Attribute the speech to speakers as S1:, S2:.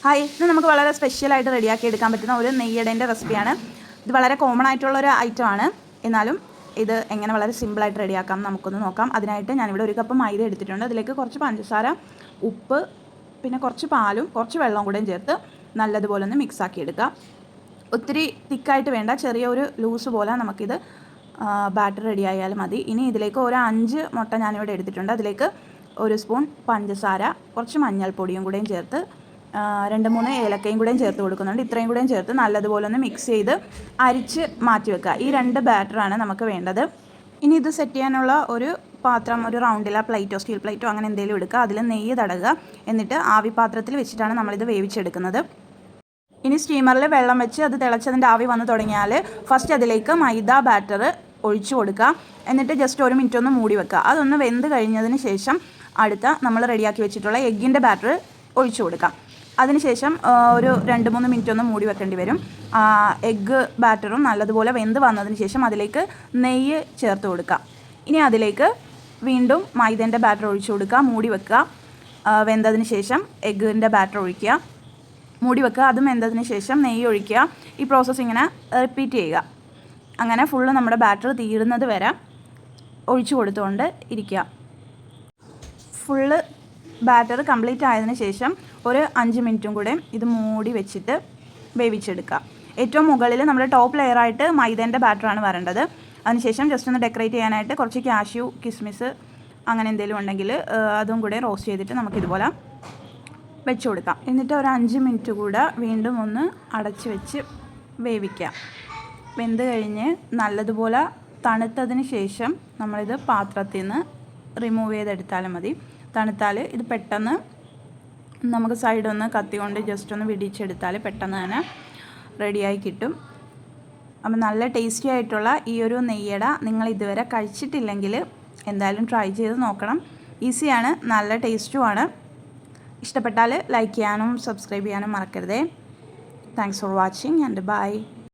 S1: Hi, ഇത് നമുക്ക് വളരെ സ്പെഷ്യലായിട്ട് റെഡിയാക്കി എടുക്കാൻ പറ്റുന്ന ഒരു നെയ്യടേൻ്റെ റെസിപ്പിയാണ്. ഇത് വളരെ കോമൺ ആയിട്ടുള്ളൊരു ഐറ്റമാണ്. എന്നാലും ഇത് എങ്ങനെ വളരെ സിമ്പിളായിട്ട് റെഡിയാക്കാം നമുക്കൊന്ന് നോക്കാം. അതിനായിട്ട് ഞാനിവിടെ 1 കപ്പ് മൈദ എടുത്തിട്ടുണ്ട്. അതിലേക്ക് കുറച്ച് പഞ്ചസാര, ഉപ്പ്, പിന്നെ കുറച്ച് പാലും കുറച്ച് വെള്ളവും കൂടെയും ചേർത്ത് നല്ലതുപോലെ ഒന്ന് മിക്സാക്കി എടുക്കുക. ഒത്തിരി തിക്കായിട്ട് വേണ്ട, ചെറിയൊരു ലൂസ് പോലെ നമുക്കിത് ബാറ്റർ റെഡി ആയാലും മതി. ഇനി ഇതിലേക്ക് ഒരു 5 മുട്ട ഞാനിവിടെ എടുത്തിട്ടുണ്ട്. അതിലേക്ക് 1 സ്പൂൺ പഞ്ചസാര, കുറച്ച് മഞ്ഞൾപ്പൊടിയും കൂടെയും ചേർത്ത് 2-3 ഏലക്കയും കൂടെയും ചേർത്ത് കൊടുക്കുന്നുണ്ട്. ഇത്രയും കൂടെയും ചേർത്ത് നല്ലതുപോലെ ഒന്ന് മിക്സ് ചെയ്ത് അരിച്ച് മാറ്റി വെക്കുക. ഈ 2 ബാറ്ററാണ് നമുക്ക് വേണ്ടത്. ഇനി ഇത് സെറ്റ് ചെയ്യാനുള്ള ഒരു പാത്രം, ഒരു റൗണ്ടില പ്ലേറ്റോ സ്റ്റീൽ പ്ലേറ്റോ അങ്ങനെ എന്തെങ്കിലും എടുക്കുക. അതിൽ നെയ്യ് തടകുക. എന്നിട്ട് ആവി പാത്രത്തിൽ വെച്ചിട്ടാണ് നമ്മളിത് വേവിച്ചെടുക്കുന്നത്. ഇനി സ്റ്റീമറിൽ വെള്ളം വെച്ച് അത് തിളച്ചതിൻ്റെ ആവി വന്ന് തുടങ്ങിയാൽ ഫസ്റ്റ് അതിലേക്ക് മൈദ ബാറ്റർ ഒഴിച്ചു കൊടുക്കുക. എന്നിട്ട് ജസ്റ്റ് 1 മിനിറ്റ് ഒന്ന് മൂടി വെക്കുക. അതൊന്ന് വെന്ത് കഴിഞ്ഞതിന് ശേഷം അടുത്ത നമ്മൾ റെഡിയാക്കി വെച്ചിട്ടുള്ള എഗ്ഗിൻ്റെ ബാറ്റർ ഒഴിച്ചു കൊടുക്കാം. അതിനുശേഷം ഒരു 2-3 മിനിറ്റ് ഒന്ന് മൂടി വെക്കേണ്ടി വരും. എഗ്ഗ് ബാറ്ററും നല്ലതുപോലെ വെന്ത് വന്നതിന് ശേഷം അതിലേക്ക് നെയ്യ് ചേർത്ത് കൊടുക്കുക. ഇനി അതിലേക്ക് വീണ്ടും മൈദേൻ്റെ ബാറ്റർ ഒഴിച്ചു കൊടുക്കുക, മൂടി വെക്കുക. വെന്തതിന് ശേഷം എഗ്ഗിൻ്റെ ബാറ്റർ ഒഴിക്കുക, മൂടി വെക്കുക. അതും വെന്തതിന് ശേഷം നെയ്യ് ഒഴിക്കുക. ഈ പ്രോസസ്സ് ഇങ്ങനെ റിപ്പീറ്റ് ചെയ്യുക. അങ്ങനെ ഫുള്ള് നമ്മുടെ ബാറ്റർ തീരുന്നത് വരെ ഒഴിച്ചു കൊടുത്തുകൊണ്ട് ഇരിക്കുക. ഫുള്ള് ബാറ്റർ കംപ്ലീറ്റ് ആയതിനു ശേഷം ഒരു 5 മിനിറ്റും കൂടെ ഇത് മൂടി വെച്ചിട്ട് വേവിച്ചെടുക്കുക. ഏറ്റവും മുകളിൽ നമ്മുടെ ടോപ്പ് ലെയറായിട്ട് മൈദേൻ്റെ ബാറ്ററാണ് വരേണ്ടത്. അതിനുശേഷം ജസ്റ്റ് ഒന്ന് ഡെക്കറേറ്റ് ചെയ്യാനായിട്ട് കുറച്ച് കാഷ്യൂ, കിസ്മിസ് അങ്ങനെ എന്തെങ്കിലും ഉണ്ടെങ്കിൽ അതും കൂടെ റോസ്റ്റ് ചെയ്തിട്ട് നമുക്കിതുപോലെ വെച്ച് കൊടുക്കാം. എന്നിട്ട് ഒരു 5 മിനിറ്റ് കൂടെ വീണ്ടും ഒന്ന് അടച്ച് വെച്ച് വേവിക്കാം. വെന്ത് കഴിഞ്ഞ് നല്ലതുപോലെ തണുത്തതിന് ശേഷം നമ്മളിത് പാത്രത്തിൽ നിന്ന് റിമൂവ് ചെയ്തെടുത്താലും മതി. തണുത്താൽ ഇത് പെട്ടെന്ന് നമുക്ക് സൈഡൊന്ന് കത്തി കൊണ്ട് ജസ്റ്റ് ഒന്ന് വിടിച്ചെടുത്താൽ പെട്ടെന്ന് തന്നെ റെഡിയായി കിട്ടും. അപ്പം നല്ല ടേസ്റ്റി ആയിട്ടുള്ള ഈ ഒരു നെയ്യട നിങ്ങൾ ഇതുവരെ കഴിച്ചിട്ടില്ലെങ്കിൽ എന്തായാലും ട്രൈ ചെയ്ത് നോക്കണം. ഈസിയാണ്, നല്ല ടേസ്റ്റുമാണ്. ഇഷ്ടപ്പെട്ടാൽ ലൈക്ക് ചെയ്യാനും സബ്സ്ക്രൈബ് ചെയ്യാനും മറക്കരുതേ. Thanks for watching and by.